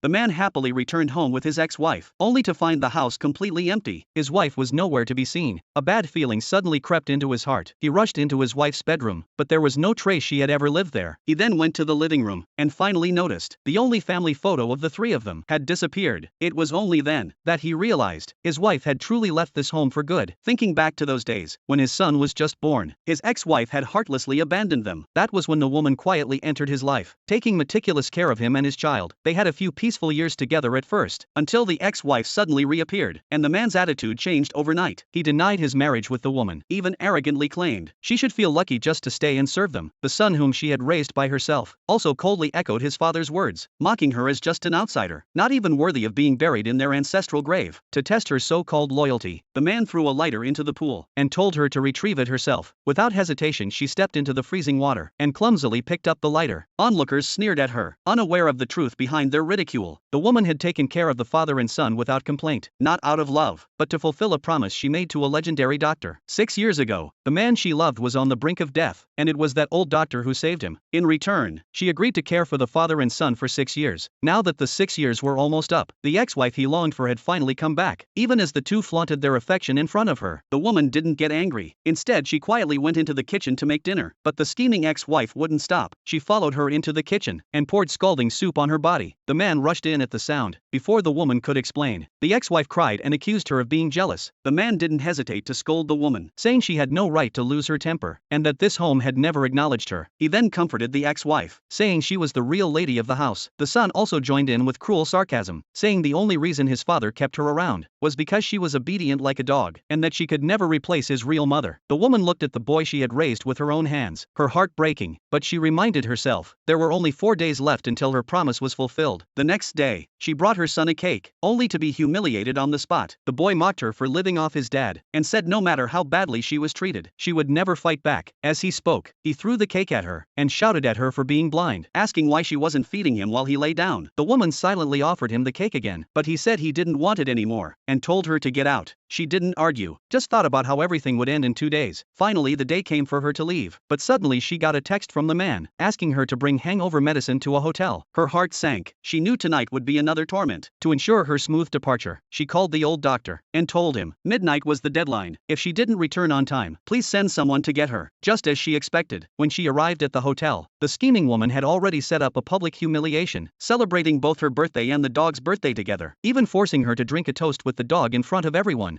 The man happily returned home with his ex-wife, only to find the house completely empty. His wife was nowhere to be seen. A bad feeling suddenly crept into his heart. He rushed into his wife's bedroom, but there was no trace she had ever lived there. He then went to the living room, and finally noticed the only family photo of the three of them had disappeared. It was only then that he realized his wife had truly left this home for good. Thinking back to those days, when his son was just born, his ex-wife had heartlessly abandoned them. That was when the woman quietly entered his life, taking meticulous care of him and his child. They had a few peaceful years together at first, until the ex-wife suddenly reappeared, and the man's attitude changed overnight. He denied his marriage with the woman, even arrogantly claimed she should feel lucky just to stay and serve them. The son whom she had raised by herself also coldly echoed his father's words, mocking her as just an outsider, not even worthy of being buried in their ancestral grave. To test her so-called loyalty, the man threw a lighter into the pool and told her to retrieve it herself. Without hesitation, she stepped into the freezing water and clumsily picked up the lighter. Onlookers sneered at her, unaware of the truth behind their ridicule. The woman had taken care of the father and son without complaint, not out of love, but to fulfill a promise she made to a legendary doctor. 6 years ago, the man she loved was on the brink of death, and it was that old doctor who saved him. In return, she agreed to care for the father and son for 6 years. Now that the 6 years were almost up, the ex-wife he longed for had finally come back. Even as the two flaunted their affection in front of her, the woman didn't get angry. Instead, she quietly went into the kitchen to make dinner. But the scheming ex-wife wouldn't stop. She followed her into the kitchen and poured scalding soup on her body. The man rushed in at the sound. Before the woman could explain, the ex-wife cried and accused her of being jealous. The man didn't hesitate to scold the woman, saying she had no right to lose her temper, and that this home had never acknowledged her. He then comforted the ex-wife, saying she was the real lady of the house. The son also joined in with cruel sarcasm, saying the only reason his father kept her around was because she was obedient like a dog, and that she could never replace his real mother. The woman looked at the boy she had raised with her own hands, her heart breaking, but she reminded herself there were only 4 days left until her promise was fulfilled. The next day, she brought her son a cake, only to be humiliated on the spot. The boy mocked her for living off his dad, and said no matter how badly she was treated, she would never fight back. As he spoke, he threw the cake at her, and shouted at her for being blind, asking why she wasn't feeding him while he lay down. The woman silently offered him the cake again, but he said he didn't want it anymore, and told her to get out. She didn't argue, just thought about how everything would end in 2 days. Finally, the day came for her to leave, but suddenly she got a text from the man, asking her to bring hangover medicine to a hotel. Her heart sank. She knew tonight would be another torment. To ensure her smooth departure, she called the old doctor and told him midnight was the deadline. If she didn't return on time, please send someone to get her. Just as she expected, when she arrived at the hotel, the scheming woman had already set up a public humiliation, celebrating both her birthday and the dog's birthday together, even forcing her to drink a toast with the dog in front of everyone.